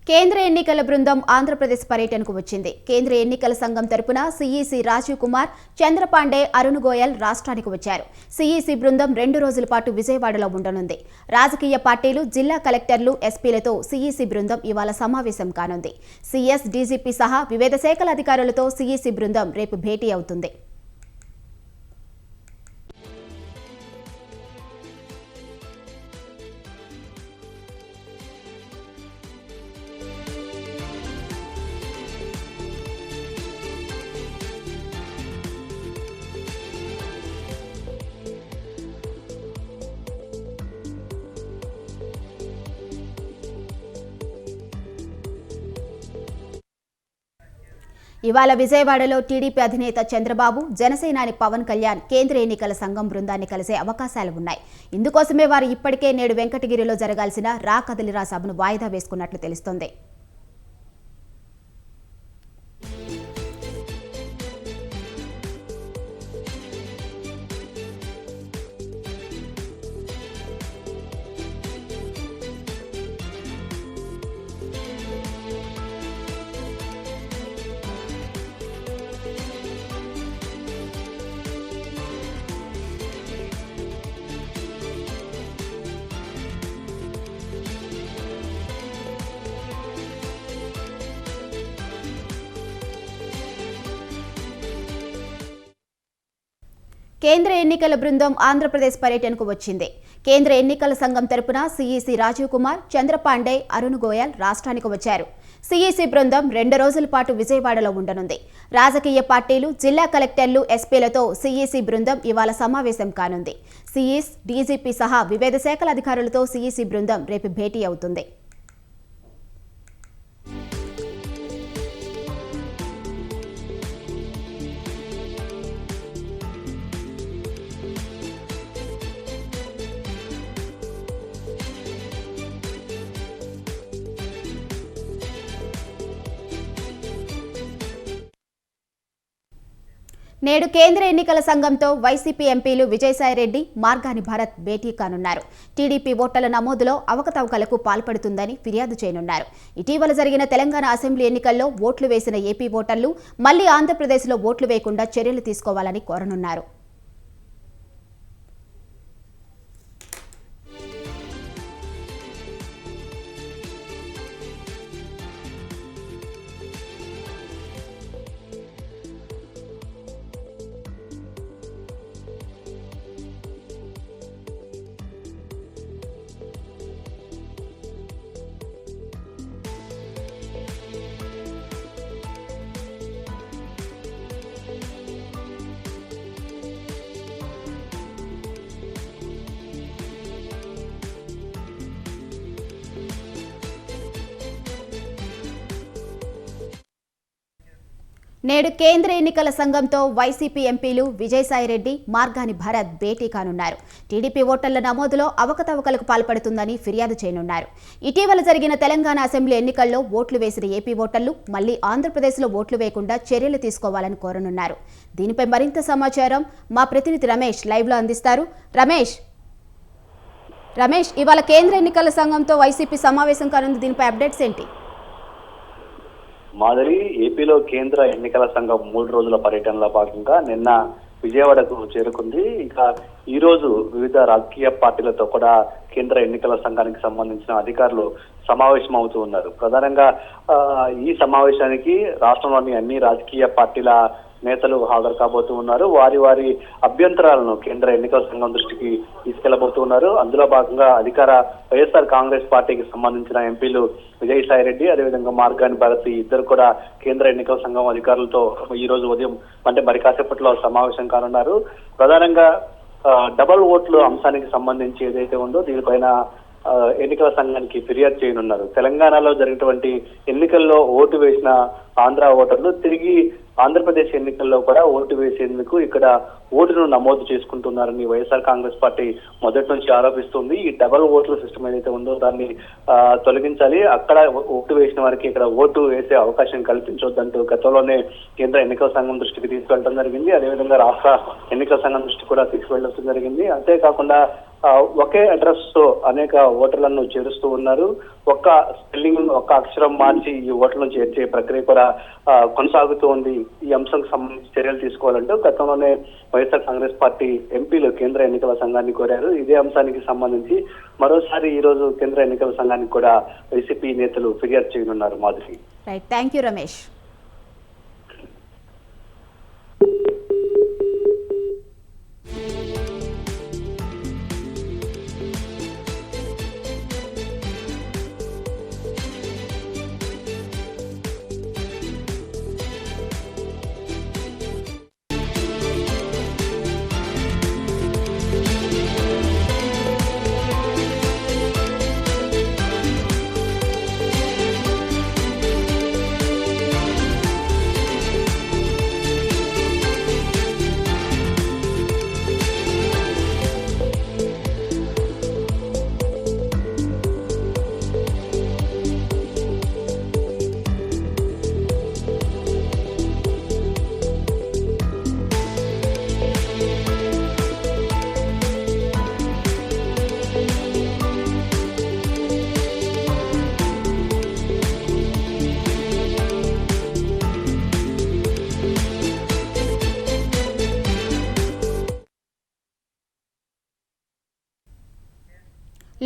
కేంద్ర ఎన్నికల బృందం ఆంధ్రప్రదేశ్ పర్యటనకు వచ్చింది. కేంద్ర ఎన్నికల సంఘం తరపున సిఈసి రాజీవ్ కుమార్, చంద్రపాండే, అరుణ్ గోయల్ రాష్ట్రానికి వచ్చారు. సిఈసి బృందం 2 రోజుల పాటు విజయవాడలో ఉండనుంది. రాజకీయ పార్టీలు, జిల్లా కలెక్టర్లు, ఎస్పీలతో సిఈసి బృందం ఇవాళ సమావేశం కానుంది. సీఎస్, డీజీపీ సహా వివిధ శాఖల అధికారులతో సిఈసి బృందం రేపు భేటీ అవుతుంది. ఇవాళ విజయవాడలో టీడీపీ అధినేత చంద్రబాబు, జనసేనాని పవన్ కళ్యాణ్ కేంద్ర ఎన్నికల సంఘం బృందాన్ని కలిసే అవకాశాలు ఉన్నాయి. ఇందుకోసమే వారు ఇప్పటికే నేడు వెంకటగిరిలో జరగాల్సిన రా కదలిరా సభను వాయిదా వేసుకున్నట్లు తెలుస్తోంది. కేంద్ర ఎన్నికల బృందం ఆంధ్రప్రదేశ్ పర్యటనకు వచ్చింది. కేంద్ర ఎన్నికల సంఘం తరపున సిఈసి రాజీవ్ కుమార్, చంద్రపాండే, అరుణ్ గోయల్ రాష్ట్రానికి వచ్చారు. సిఈసి బృందం 2 రోజుల పాటు విజయవాడలో ఉండనుంది. రాజకీయ పార్టీలు, జిల్లా కలెక్టర్లు, ఎస్పీలతో సిఈసి బృందం ఇవాళ సమావేశం కానుంది. సీఎస్, డీజీపీ సహా వివిధ శాఖల అధికారులతో సిఈసి బృందం రేపు భేటీ అవుతుంది. నేడు కేంద్ర ఎన్నికల సంఘంతో వైసీపీ ఎంపీలు విజయసాయిరెడ్డి, మార్గాని భరత్ భేటీ కానున్నారు. టీడీపీ ఓట్ల నమోదులో అవకతవకలకు పాల్పడుతుందని ఫిర్యాదు చేయనున్నారు. ఇటీవల జరిగిన తెలంగాణ అసెంబ్లీ ఎన్నికల్లో ఓట్లు వేసిన ఏపీ ఓటర్లు మళ్లీ ఆంధ్రప్రదేశ్లో ఓట్లు వేయకుండా చర్యలు తీసుకోవాలని కోరనున్నారు. నేడు కేంద్ర ఎన్నికల సంఘంతో వైసీపీ ఎంపీలు విజయసాయిరెడ్డి, మార్గాని భరత్ భేటీ కానున్నారు. టీడీపీ ఓటర్ల నమోదులో అవకతవకలకు పాల్పడుతుందని ఫిర్యాదు చేయనున్నారు. ఇటీవల జరిగిన తెలంగాణ అసెంబ్లీ ఎన్నికల్లో ఓట్లు వేసిన ఏపీ ఓటర్లు మళ్లీ ఆంధ్రప్రదేశ్లో ఓట్లు వేయకుండా చర్యలు తీసుకోవాలని కోరనున్నారు. దీనిపై మరింత సమాచారం మా ప్రతినిధి రమేష్ లైవ్లో అందిస్తారు. రమేష్, ఇవాళ కేంద్ర ఎన్నికల సంఘంతో వైసీపీ సమావేశం కానుంది. దీనిపై అప్డేట్స్ ఏంటి? మాధవి, ఏపీలో కేంద్ర ఎన్నికల సంఘం 3 రోజుల పర్యటనలో భాగంగా నిన్న విజయవాడకు చేరుకుంది. ఇక ఈ రోజు వివిధ రాజకీయ పార్టీలతో కూడా కేంద్ర ఎన్నికల సంఘానికి సంబంధించిన అధికారులు సమావేశం అవుతూ ఉన్నారు. ప్రధానంగా ఈ సమావేశానికి రాష్ట్రంలోని అన్ని రాజకీయ పార్టీల నేతలు హాజరు కాబోతూ ఉన్నారు. వారి అభ్యంతరాలను కేంద్ర ఎన్నికల సంఘం దృష్టికి తీసుకెళ్లబోతూ ఉన్నారు. అందులో భాగంగా అధికార వైఎస్ఆర్ కాంగ్రెస్ పార్టీకి సంబంధించిన ఎంపీలు విజయసాయిరెడ్డి, అదేవిధంగా మార్గాని భరత్ ఇద్దరు కూడా కేంద్ర ఎన్నికల సంఘం అధికారులతో ఈ రోజు ఉదయం అంటే మరి కాసేపట్లో సమావేశం కానున్నారు. ప్రధానంగా డబల్ ఓట్లు అంశానికి సంబంధించి ఏదైతే ఉందో దీనిపైన ఎన్నికల సంఘానికి ఫిర్యాదు చేయనున్నారు. తెలంగాణలో జరిగినటువంటి ఎన్నికల్లో ఓటు వేసిన ఆంధ్ర ఓటర్లు తిరిగి ఆంధ్రప్రదేశ్ ఎన్నికల్లో కూడా ఓటు వేసేందుకు ఇక్కడ ఓటును నమోదు చేసుకుంటున్నారని వైఎస్ఆర్ కాంగ్రెస్ పార్టీ మొదటి నుంచి ఆరోపిస్తుంది. ఈ డబల్ ఓట్ల సిస్టమ్ ఏదైతే ఉందో దాన్ని తొలగించాలి, అక్కడ ఓటు వేసిన వారికి ఇక్కడ ఓటు వేసే అవకాశం కల్పించొద్దంటూ గతంలోనే కేంద్ర ఎన్నికల సంఘం దృష్టికి తీసుకెళ్లడం జరిగింది. అదేవిధంగా రాష్ట్ర ఎన్నికల సంఘం దృష్టి కూడా తీసుకెళ్లడం జరిగింది. అంతేకాకుండా ఒకే అడ్రస్ తో అనేక ఓటర్లను చేరుస్తూ ఉన్నారు. ఒక్క స్పెల్లింగ్, ఒక్క అక్షరం మార్చి ఈ ఓటర్లను చేర్చే ప్రక్రియ కూడా కొనసాగుతూ ఉంది. ఈ అంశంకు సంబంధించి చర్యలు తీసుకోవాలంటూ గతంలోనే వైఎస్ఆర్ కాంగ్రెస్ పార్టీ ఎంపీలు కేంద్ర ఎన్నికల సంఘాన్ని కోరారు. ఇదే అంశానికి సంబంధించి మరోసారి ఈ రోజు కేంద్ర ఎన్నికల సంఘానికి కూడా వైసీపీ నేతలు ఫిర్యాదు చేయనున్నారు. Madhuri. Right, thank you Ramesh.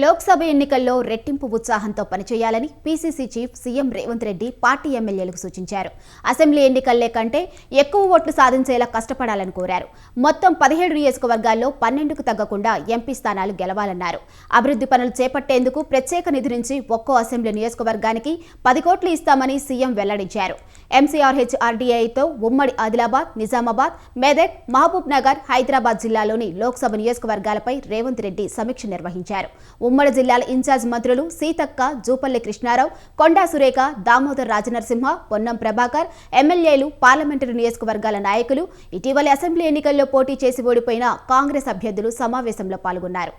Lok Sabha ఎన్నికల్లో రెట్టింపు ఉత్సాహంతో పనిచేయాలని PCC chief CM Revanth Reddy party ఎమ్మెల్యేలకు సూచించారు. అసెంబ్లీ ఎన్నికల్లే కంటే ఎక్కువ ఓట్లు సాధించేలా కష్టపడాలని కోరారు. మొత్తం 17 నియోజకవర్గాల్లో 12కు తగ్గకుండా ఎంపీ స్థానాలు గెలవాలన్నారు. అభివృద్ధి పనులు చేపట్టేందుకు ప్రత్యేక నిధి నుంచి ఒక్కో అసెంబ్లీ నియోజకవర్గానికి 10 కోట్లు ఇస్తామని సీఎం వెల్లడించారు. ఎంసీఆర్హెచ్ఆర్డీఐతో ఉమ్మడి ఆదిలాబాద్, నిజామాబాద్, మెదక్, మహబూబ్ నగర్, హైదరాబాద్ జిల్లాలోని లోక్సభ నియోజకవర్గాలపై రేవంత్ రెడ్డి సమీక్ష నిర్వహించారు. ఉమ్మడి జిల్లాల ఇన్ఛార్జ్ మంత్రులు సీతక్క, జూపల్లి కృష్ణారావు, కొండా సురేఖ, దామోదర్ రాజనరసింహ, పొన్నం ప్రభాకర్, ఎమ్మెల్యేలు, పార్లమెంటరీ నియోజకవర్గాల నాయకులు, ఇటీవలి అసెంబ్లీ ఎన్నికల్లో పోటీ చేసి ఓడిపోయిన కాంగ్రెస్ అభ్యర్థులు సమావేశంలో పాల్గొన్నారు.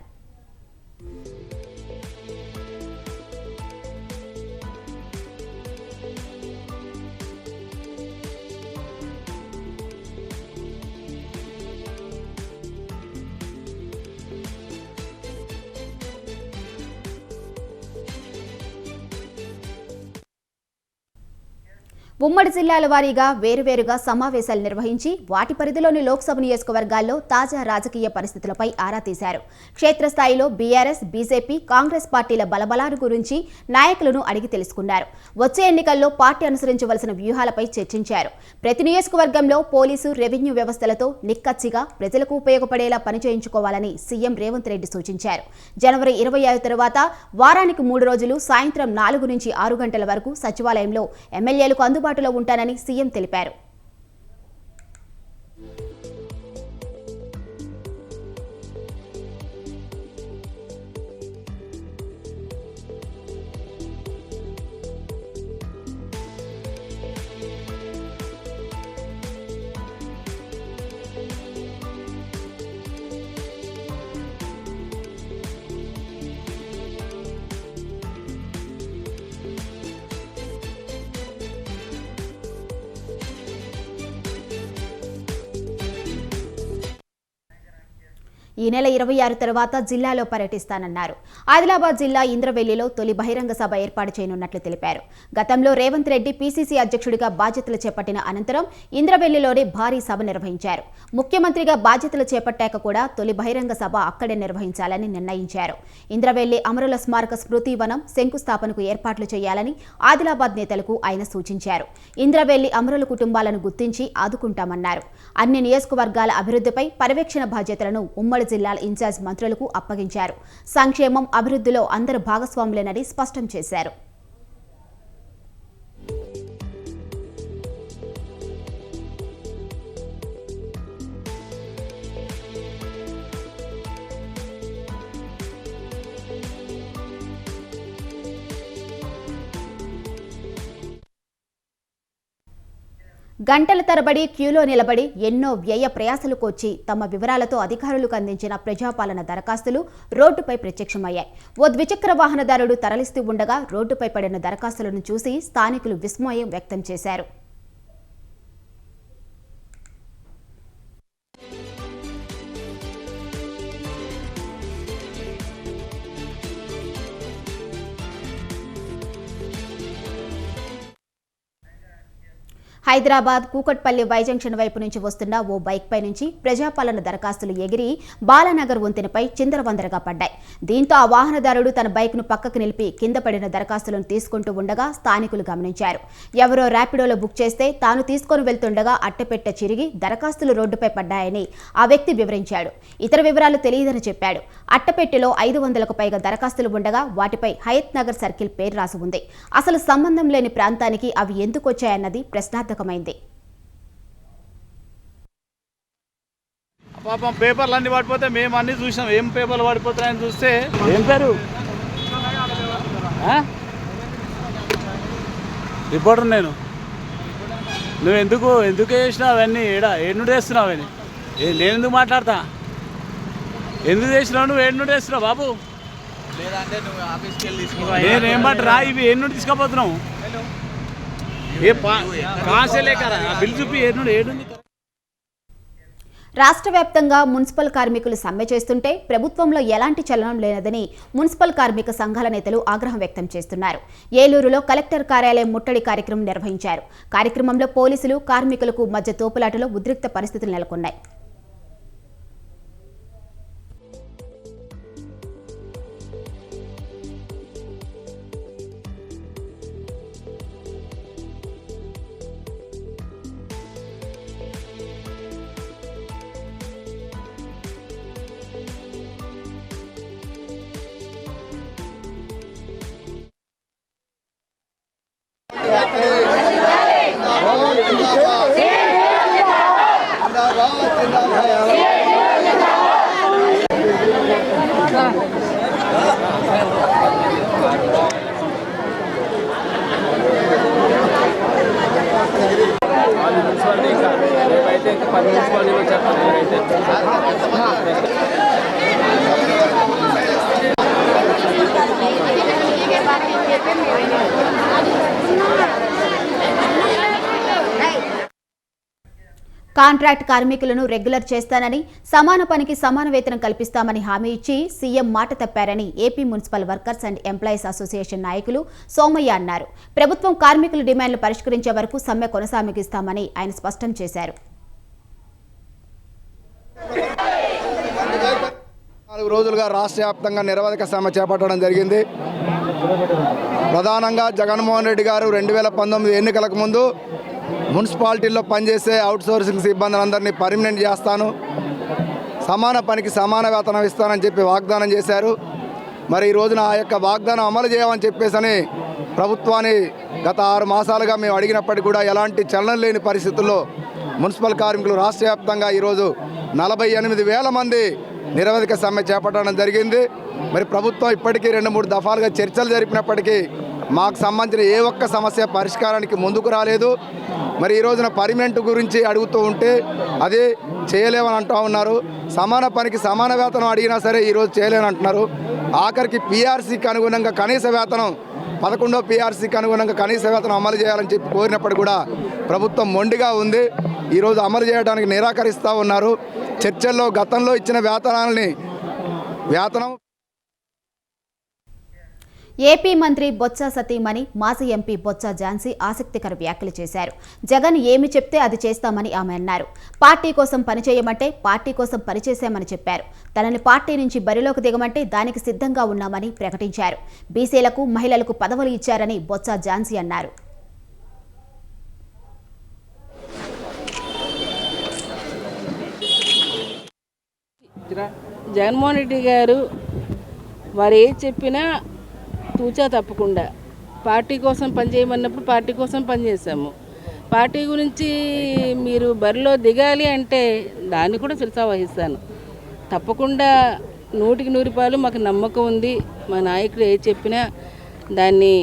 ఉమ్మడి జిల్లాల వారీగా వేరువేరుగా సమావేశాలు నిర్వహించి వాటి పరిధిలోని లోక్సభ నియోజకవర్గాల్లో తాజా రాజకీయ పరిస్థితులపై ఆరా తీశారు. క్షేత్రస్థాయిలో బీఆర్ఎస్, బీజేపీ, కాంగ్రెస్ పార్టీల బలబలాల గురించి నాయకులను అడిగి తెలుసుకున్నారు. వచ్చే ఎన్నికల్లో పార్టీ అనుసరించవలసిన వ్యూహాలపై చర్చించారు. ప్రతి నియోజకవర్గంలో పోలీసు, రెవెన్యూ వ్యవస్థలతో నిక్కచ్చిగా ప్రజలకు ఉపయోగపడేలా పనిచేయించుకోవాలని సీఎం రేవంత్ రెడ్డి సూచించారు. జనవరి 25 తర్వాత వారానికి 3 రోజులు సాయంత్రం 4 నుంచి 6 గంటల వరకు సచివాలయంలో ఎమ్మెల్యేలకు అందుబాటులో ఉంటానని సీఎం తెలిపారు. ఈ నెల 26 తర్వాత జిల్లాలో పర్యటిస్తానన్నారు. ఆదిలాబాద్ జిల్లా ఇంద్రవెల్లిలో తొలి బహిరంగ సభ ఏర్పాటు చేయనున్నట్లు తెలిపారు. గతంలో రేవంత్ రెడ్డి పీసీసీ అధ్యక్షుడిగా బాధ్యతలు చేపట్టిన అనంతరం ఇంద్రవెల్లిలోనే భారీ సభ నిర్వహించారు. ముఖ్యమంత్రిగా బాధ్యతలు చేపట్టాక కూడా తొలి బహిరంగ సభ అక్కడే నిర్వహించాలని నిర్ణయించారు. ఇంద్రవెల్లి అమరుల స్మారక స్మృతి వనం శంకుస్థాపనకు ఏర్పాట్లు చేయాలని ఆదిలాబాద్ నేతలకు ఆయన సూచించారు. ఇంద్రవెల్లి అమరుల కుటుంబాలను గుర్తించి ఆదుకుంటామన్నారు. అన్ని నియోజకవర్గాల అభివృద్ధిపై పర్యవేక్షణ బాధ్యతలను ఉమ్మడి జిల్లాల ఇన్ఛార్జ్ మంత్రులకు అప్పగించారు. సంక్షేమం, అభివృద్ధిలో అందరూ భాగస్వాములేనని స్పష్టం చేశారు. గంటల తరబడి క్యూలో నిలబడి ఎన్నో వ్యయ ప్రయాసలు కోర్చి తమ వివరాలతో అధికారులకు అందించిన ప్రజాపాలన దరఖాస్తులు రోడ్డుపై ప్రత్యక్షమయ్యాయి. ఓ ద్విచక్ర వాహనదారుడు తరలిస్తూ ఉండగా రోడ్డుపై పడిన దరఖాస్తులను చూసి స్థానికులు విస్మయం వ్యక్తం చేశారు. హైదరాబాద్ కూకట్పల్లి వై జంక్షన్ వైపు నుంచి వస్తున్న ఓ బైక్పై నుంచి ప్రజాపాలన దరఖాస్తులు ఎగిరి బాలానగర్ వంతెనపై చిందరవందరగా పడ్డాయి. దీంతో ఆ వాహనదారుడు తన బైక్ను పక్కకు నిలిపి కింద పడిన దరఖాస్తులను తీసుకుంటూ ఉండగా స్థానికులు గమనించారు. ఎవరో ర్యాపిడోలో బుక్ చేస్తే తాను తీసుకొని వెళ్తుండగా అట్టపెట్టె చిరిగి దరఖాస్తులు రోడ్డుపై పడ్డాయని ఆ వ్యక్తి వివరించాడు. ఇతర వివరాలు తెలియదని చెప్పాడు. అట్టపెట్టెలో 500కు పైగా దరఖాస్తులు ఉండగా వాటిపై హయత్ నగర్ సర్కిల్ పేరు రాసి ఉంది. అసలు సంబంధం లేని ప్రాంతానికి అవి ఎందుకు వచ్చాయన్నది ప్రశ్నార్థకమైంది. పాపం పేపర్లు అన్ని పడిపోతే మేము అన్ని చూసాం. ఏం పేపర్లు పడిపోతున్నాయని చూస్తే ఏం పేరు రిపోర్టర్ నేను. నువ్వు ఎందుకు చేసినావు అవన్నీ? ఏడు వేస్తున్నావు అవన్నీ? నేను ఎందుకు మాట్లాడతా? ఎందుకు చేసినావు? నువ్వు ఏడు వేస్తున్నావు బాబు? లేదంటే నువ్వు ఆఫీస్కి వెళ్ళి నేనేమంటారా? ఇవి ఎన్నుండి తీసుకుపోతున్నావు? ఏ కాసేలే కదా బిల్లు చూపి ఏడుంది. రాష్ట్ర వ్యాప్తంగా మున్సిపల్ కార్మికులు సమ్మె చేస్తుంటే ప్రభుత్వంలో ఎలాంటి చలనం లేనదని మున్సిపల్ కార్మిక సంఘాల నేతలు ఆగ్రహం వ్యక్తం చేస్తున్నారు. ఏలూరులో కలెక్టర్ కార్యాలయం ముట్టడి కార్యక్రమం నిర్వహించారు. కార్యక్రమంలో పోలీసులు కార్మికులకు మధ్య తోపులాటలో ఉద్రిక్త పరిస్థితులు నెలకొన్నాయి. కాంట్రాక్ట్ కార్మికులను రెగ్యులర్ చేస్తానని, సమాన పనికి సమాన వేతనం కల్పిస్తామని హామీ ఇచ్చి సీఎం మాట తప్పారని AP municipal workers and employees association నాయకులు సోమయ్య అన్నారు. ప్రభుత్వం కార్మికుల డిమాండ్లు పరిష్కరించే వరకు సమ్మె కొనసాగిస్తామని ఆయన స్పష్టం చేశారు. 4 రోజులుగా రాష్ట్ర వ్యాప్తంగా నిరవధిక సమ్మె చేపట్టడం జరిగింది. ప్రధానంగా జగన్మోహన్ రెడ్డి గారు 2019 ఎన్నికలకు ముందు మున్సిపాలిటీల్లో పనిచేసే అవుట్సోర్సింగ్ సిబ్బందులందరినీ పర్మనెంట్ చేస్తాను, సమాన పనికి సమాన వేతనం ఇస్తానని చెప్పి వాగ్దానం చేశారు. మరి ఈ రోజున ఆ యొక్క వాగ్దానం అమలు చేయమని చెప్పేసి ప్రభుత్వాన్ని గత 6 మాసాలుగా మేము అడిగినప్పటికీ కూడా ఎలాంటి చలనం లేని పరిస్థితుల్లో మున్సిపల్ కార్మికులు రాష్ట్ర వ్యాప్తంగా ఈరోజు 48,000 మంది నిరవధిక సమ్మె చేపట్టడం జరిగింది. మరి ప్రభుత్వం ఇప్పటికీ 2-3 దఫాలుగా చర్చలు జరిపినప్పటికీ మాకు సంబంధించిన ఏ ఒక్క సమస్య పరిష్కారానికి ముందుకు రాలేదు. మరి ఈ రోజున పర్మనెంట్ గురించి అడుగుతూ ఉంటే అది చేయలేమని అంటూ ఉన్నారు. సమాన పనికి సమాన వేతనం అడిగినా సరే ఈరోజు చేయలేని అంటున్నారు. ఆఖరికి పీఆర్సీకి అనుగుణంగా కనీస వేతనం 11వ పీఆర్సీకి అనుగుణంగా కనీస వేతనం అమలు చేయాలని చెప్పి కోరినప్పుడు కూడా ప్రభుత్వం మొండిగా ఉంది. ఈరోజు అమలు చేయడానికి నిరాకరిస్తూ ఉన్నారు. చర్చల్లో గతంలో ఇచ్చిన వేతనం ఏపీ మంత్రి బొత్స సతీమణి మాజీ ఎంపీ బొత్స ఝాన్సీ ఆసక్తికర వ్యాఖ్యలు చేశారు. జగన్ ఏమి చెప్తే అది చేస్తామని ఆమె అన్నారు. పార్టీ కోసం పనిచేయమంటే పార్టీ కోసం పనిచేశామని చెప్పారు. తనని పార్టీ నుంచి బరిలోకి దిగమంటే దానికి సిద్ధంగా ఉన్నామని ప్రకటించారు. బీసీలకు మహిళలకు పదవులు ఇచ్చారని బొత్స ఝాన్సీ అన్నారు. జగన్మోహన్ రెడ్డి గారు వారు ఏది చెప్పినా తూచా తప్పకుండా పార్టీ కోసం పనిచేయమన్నప్పుడు పార్టీ కోసం పనిచేసాము. పార్టీ గురించి మీరు బరిలో దిగాలి అంటే దాన్ని కూడా శిరసా వహిస్తాను. తప్పకుండా 100% మాకు నమ్మకం ఉంది. మా నాయకుడు ఏది చెప్పినా దాన్ని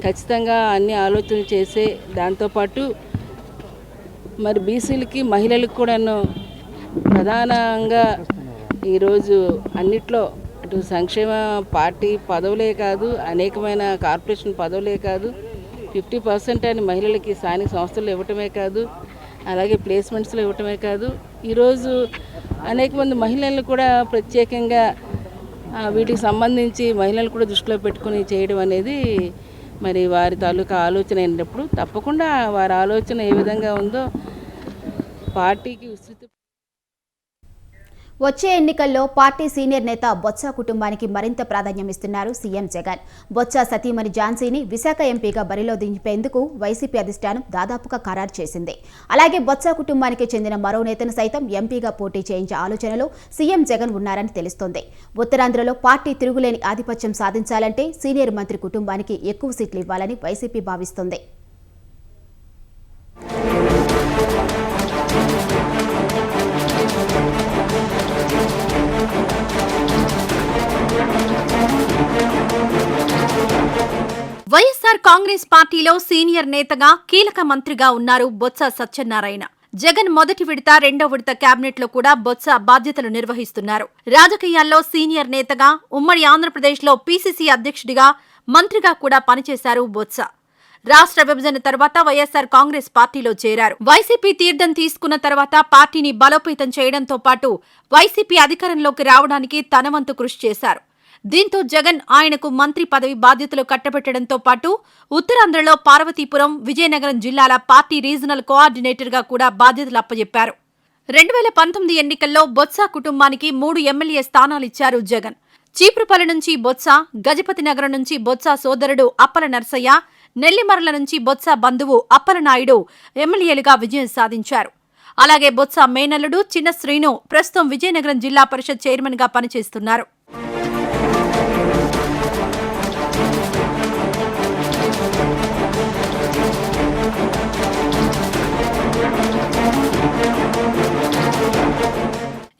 ఖచ్చితంగా అన్ని ఆలోచనలు చేసే, దాంతోపాటు మరి బీసీలకి మహిళలకు కూడాను ప్రధానంగా ఈరోజు అన్నిట్లో అటు సంక్షేమ పార్టీ పదవులే కాదు, అనేకమైన కార్పొరేషన్ పదవులే కాదు, 50% అని మహిళలకి స్థానిక సంస్థలు ఇవ్వటమే కాదు, అలాగే ప్లేస్మెంట్స్లో ఇవ్వటమే కాదు, ఈరోజు అనేక మంది మహిళలను కూడా ప్రత్యేకంగా వీటికి సంబంధించి మహిళలు కూడా దృష్టిలో పెట్టుకుని చేయడం అనేది మరి వారి తాలూకా ఆలోచన అయినప్పుడు తప్పకుండా వారి ఆలోచన ఏ విధంగా ఉందో పార్టీకి విస్తృత వచ్చే ఎన్నికల్లో పార్టీ సీనియర్ నేత బొత్స కుటుంబానికి మరింత ప్రాధాన్యం ఇస్తున్నారు సీఎం జగన్. బొత్స సతీమణి ఝాన్సీని విశాఖ ఎంపీగా బరిలో దింపేందుకు వైసీపీ అధిష్టానం దాదాపుగా ఖరారు చేసింది. అలాగే బొత్స కుటుంబానికి చెందిన మరో నేతను సైతం ఎంపీగా పోటీ చేయించే ఆలోచనలో సీఎం జగన్ ఉన్నారని తెలుస్తోంది. ఉత్తరాంధ్రలో పార్టీ తిరుగులేని ఆధిపత్యం సాధించాలంటే సీనియర్ మంత్రి కుటుంబానికి ఎక్కువ సీట్లు ఇవ్వాలని వైసీపీ భావిస్తోంది. వైఎస్ఆర్ కాంగ్రెస్ పార్టీలో సీనియర్ నేతగా కీలక మంత్రిగా ఉన్నారు బొత్స సత్యనారాయణ. జగన్ మొదటి విడత రెండో విడత కేబినెట్లో కూడా బొత్స బాధ్యతలు నిర్వహిస్తున్నారు. రాజకీయాల్లో సీనియర్ నేతగా ఉమ్మడి ఆంధ్రప్రదేశ్లో పీసీసీ అధ్యక్షుడిగా మంత్రిగా కూడా పనిచేశారు బొత్స. రాష్ట్ర విభజన తర్వాత వైఎస్ఆర్ కాంగ్రెస్ పార్టీలో చేరారు. వైసీపీ తీర్థం తీసుకున్న తర్వాత పార్టీని బలోపేతం చేయడంతో పాటు వైసీపీ అధికారంలోకి రావడానికి తన వంతు కృషి చేశారు. దీంతో జగన్ ఆయనకు మంత్రి పదవి బాధ్యతలు కట్టబెట్టడంతో పాటు ఉత్తరాంధ్రలో పార్వతీపురం, విజయనగరం జిల్లాల పార్టీ రీజనల్ కోఆర్డినేటర్గా కూడా బాధ్యతలు అప్పజెప్పారు. 2019 ఎన్నికల్లో బొత్స కుటుంబానికి 3 ఎమ్మెల్యే స్థానాలిచ్చారు జగన్. చీపురుపల్లి నుంచి బొత్స, గజపతి నగరం నుంచి బొత్స సోదరుడు అప్పల నర్సయ్య, నెల్లిమర్ల నుంచి బొత్స బంధువు అప్పలనాయుడు ఎమ్మెల్యేలుగా విజయం సాధించారు. అలాగే బొత్స మేనల్లుడు చిన్న శ్రీను ప్రస్తుతం విజయనగరం జిల్లా పరిషత్ చైర్మన్గా పనిచేస్తున్నారు.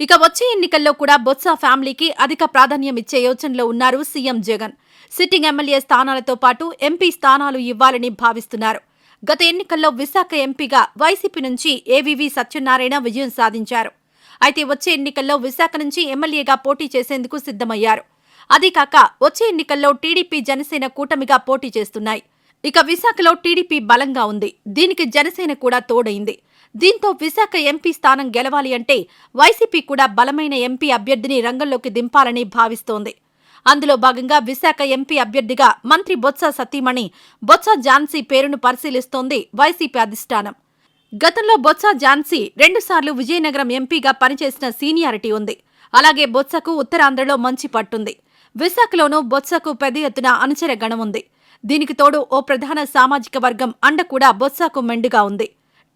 ఇక వచ్చే ఎన్నికల్లో కూడా బొత్స ఫ్యామిలీకి అధిక ప్రాధాన్యం ఇచ్చే యోచనలో ఉన్నారు సీఎం జగన్. సిట్టింగ్ ఎమ్మెల్యే స్థానాలతో పాటు ఎంపీ స్థానాలు ఇవ్వాలని భావిస్తున్నారు. గత ఎన్నికల్లో విశాఖ ఎంపీగా వైసీపీ నుంచి ఏవీవీ సత్యనారాయణ విజయం సాధించారు. అయితే వచ్చే ఎన్నికల్లో విశాఖ నుంచి ఎమ్మెల్యేగా పోటీ చేసేందుకు సిద్ధమయ్యారు. అదీకాక వచ్చే ఎన్నికల్లో టీడీపీ, జనసేన కూటమిగా పోటీ చేస్తున్నాయి. ఇక విశాఖలో టీడీపీ బలంగా ఉంది. దీనికి జనసేన కూడా తోడైంది. దీంతో విశాఖ ఎంపీ స్థానం గెలవాలి అంటే వైసీపీ కూడా బలమైన ఎంపీ అభ్యర్థిని రంగంలోకి దింపాలని భావిస్తోంది. అందులో భాగంగా విశాఖ ఎంపీ అభ్యర్థిగా మంత్రి బొత్స సతీమణి బొత్స ఝాన్సీ పేరును పరిశీలిస్తోంది వైసీపీ అధిష్టానం. గతంలో బొత్స ఝాన్సీ 2 సార్లు విజయనగరం ఎంపీగా పనిచేసిన సీనియారిటీ ఉంది. అలాగే బొత్సకు ఉత్తరాంధ్రలో మంచి పట్టుంది. విశాఖలోనూ బొత్సకు పెద్ద ఎత్తున అనుచర గణం ఉంది. దీనికి తోడు ఓ ప్రధాన సామాజిక వర్గం అండ కూడా బొత్సకు మెండుగా ఉంది.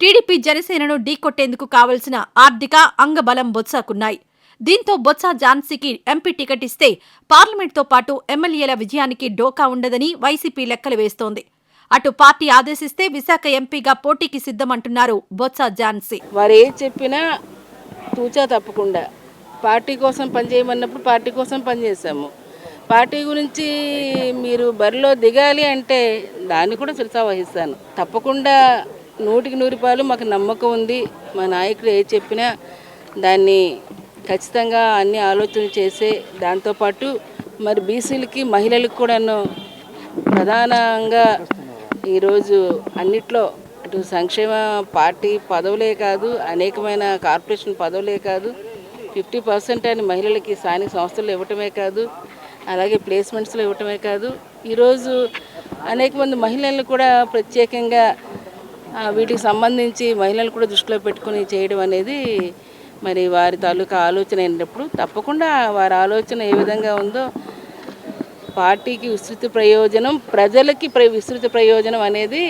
టీడీపీ, జనసేనను ఢీకొట్టేందుకు కావలసిన ఆర్థిక అంగబలం బొత్సకున్నాయి. దీంతో బొత్స ఝాన్సీకి ఎంపీ టికెట్ ఇస్తే పార్లమెంట్తో పాటు ఎమ్మెల్యేల విజయానికి డోకా ఉండదని వైసీపీ లెక్కలు వేస్తోంది. అటు పార్టీ ఆదేశిస్తే విశాఖ ఎంపీగా పోటీకి సిద్ధమంటున్నారు బొత్స ఝాన్సీ. వారు ఏది చెప్పినా తూచా తప్పకుండా పార్టీ కోసం పనిచేయమన్నప్పుడు పార్టీ కోసం పనిచేసాము. పార్టీ గురించి మీరు బరిలో దిగాలి అంటే దాన్ని కూడా శిరసా వహిస్తాను. తప్పకుండా 100కి 100 రూపాయలు మాకు నమ్మకం ఉంది. మా నాయకుడు ఏది చెప్పినా దాన్ని ఖచ్చితంగా అన్ని ఆలోచనలు చేసే, దాంతోపాటు మరి బీసీలకి, మహిళలకు కూడాను ప్రధానంగా ఈరోజు అన్నిట్లో అటు సంక్షేమ పార్టీ పదవులే కాదు, అనేకమైన కార్పొరేషన్ పదవులే కాదు, 50% అని మహిళలకి స్థానిక సంస్థలు ఇవ్వటమే కాదు, అలాగే ప్లేస్మెంట్స్లో ఇవ్వటమే కాదు, ఈరోజు అనేక మంది మహిళలను కూడా ప్రత్యేకంగా వీటికి సంబంధించి మహిళలు కూడా దృష్టిలో పెట్టుకుని చేయడం అనేది మరి వారి తాలూకా ఆలోచన అయినప్పుడు తప్పకుండా వారి ఆలోచన ఏ విధంగా ఉందో పార్టీకి విస్తృత ప్రయోజనం, ప్రజలకి విస్తృత ప్రయోజనం అనేది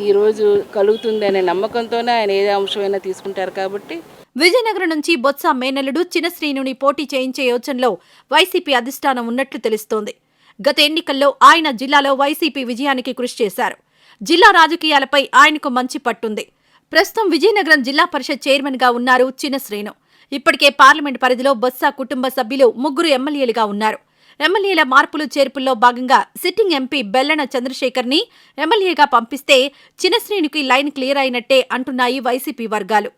ఈరోజు కలుగుతుంది అనే నమ్మకంతోనే ఆయన ఏ అంశమైనా తీసుకుంటారు. కాబట్టి విజయనగరం నుంచి బొత్స మేనల్లుడు చిన్న శ్రీనుని పోటీ చేయించే యోచనలో వైసీపీ అధిష్టానం ఉన్నట్లు తెలుస్తోంది. గత ఎన్నికల్లో ఆయన జిల్లాలో వైసీపీ విజయానికి కృషి చేశారు. జిల్లా రాజకీయాలపై ఆయనకు మంచి పట్టుంది. ప్రస్తుతం విజయనగరం జిల్లా పరిషత్ చైర్మన్గా ఉన్నారు చిన్న శ్రీను. ఇప్పటికే పార్లమెంట్ పరిధిలో బొత్స కుటుంబ సభ్యులు 3 ఎమ్మెల్యేలుగా ఉన్నారు. ఎమ్మెల్యేల మార్పులు చేర్పుల్లో భాగంగా సిట్టింగ్ ఎంపీ బెల్లన చంద్రశేఖర్ని ఎమ్మెల్యేగా పంపిస్తే చిన్న శ్రీనుకి లైన్ క్లియర్ అయినట్టే అంటున్నాయి వైసీపీ వర్గాలు.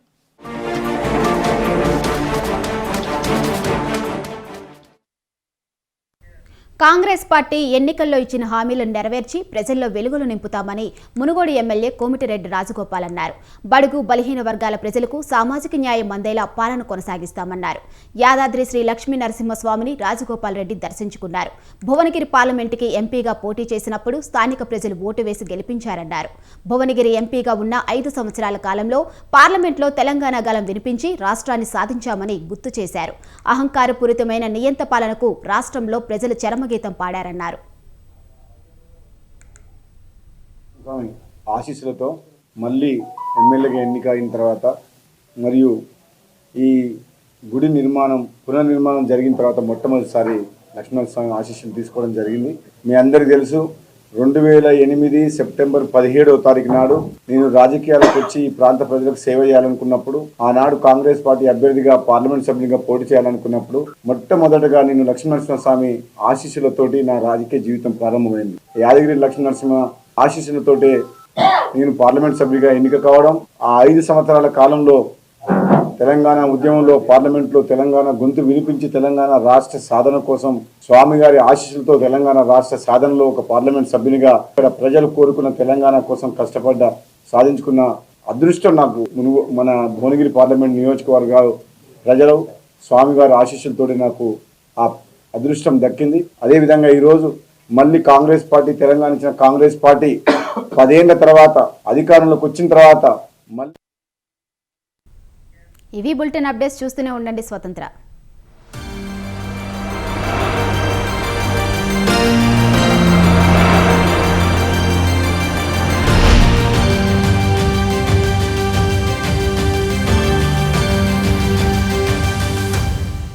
కాంగ్రెస్ పార్టీ ఎన్నికల్లో ఇచ్చిన హామీలను నెరవేర్చి ప్రజల్లో వెలుగులు నింపుతామని మునుగోడు ఎమ్మెల్యే కోమిటిరెడ్డి రాజగోపాల్ అన్నారు. బడుగు బలహీన వర్గాల ప్రజలకు సామాజిక న్యాయం అందేలా పాలన కొనసాగిస్తామన్నారు. యాదాద్రి శ్రీ లక్ష్మీ నరసింహస్వామిని రాజగోపాల్ రెడ్డి దర్శించుకున్నారు. భువనగిరి పార్లమెంటుకి ఎంపీగా పోటీ చేసినప్పుడు స్థానిక ప్రజలు ఓటు వేసి గెలిపించారన్నారు. భువనగిరి ఎంపీగా ఉన్న 5 సంవత్సరాల కాలంలో పార్లమెంట్లో తెలంగాణ గళం వినిపించి రాష్ట్రాన్ని సాధించామని గుర్తు చేశారు. అహంకారపూరితమైన నియంత పాలనకు రాష్ట్రంలో ప్రజలు చరమగీతం పాడారన్నారు. ఆశీస్సులతో మళ్ళీ ఎమ్మెల్యేగా ఎన్నిక అయిన తర్వాత మరియు ఈ గుడి పునర్నిర్మాణం జరిగిన తర్వాత మొట్టమొదటిసారి లక్ష్మణస్వామి ఆశీస్సులు తీసుకోవడం జరిగింది. మీ అందరికీ తెలుసు, 2008 సెప్టెంబర్ 17వ తారీఖు నాడు నేను రాజకీయాలకు వచ్చి ఈ ప్రాంత ప్రజలకు సేవ చేయాలనుకున్నప్పుడు, ఆనాడు కాంగ్రెస్ పార్టీ అభ్యర్థిగా పార్లమెంట్ సభ్యునిగా పోటీ చేయాలనుకున్నప్పుడు మొట్టమొదటగా నేను లక్ష్మీనరసింహస్వామి ఆశీస్సులతోటి నా రాజకీయ జీవితం ప్రారంభమైంది. యాదగిరి లక్ష్మీనరసింహ ఆశీస్సులతోటే నేను పార్లమెంట్ సభ్యుడిగా ఎన్నిక కావడం, ఆ 5 సంవత్సరాల కాలంలో తెలంగాణ ఉద్యమంలో పార్లమెంట్లో తెలంగాణ గొంతు వినిపించి తెలంగాణ రాష్ట్ర సాధన కోసం స్వామి గారి ఆశీస్సులతో తెలంగాణ రాష్ట్ర సాధనలో ఒక పార్లమెంట్ సభ్యునిగా ఇక్కడ ప్రజలు కోరుకున్న తెలంగాణ కోసం సాధించుకున్న అదృష్టం నాకు మన భువనగిరి పార్లమెంట్ నియోజకవర్గ ప్రజలు స్వామి గారి ఆశీస్సులతో నాకు ఆ అదృష్టం దక్కింది. అదేవిధంగా ఈరోజు మళ్ళీ కాంగ్రెస్ పార్టీ, తెలంగాణ ఇచ్చిన కాంగ్రెస్ పార్టీ 10 ఏళ్ల తర్వాత అధికారంలోకి వచ్చిన తర్వాత మళ్ళీ ఇవి బులెటిన్ అప్డేట్స్. చూస్తూనే ఉండండి స్వతంత్ర.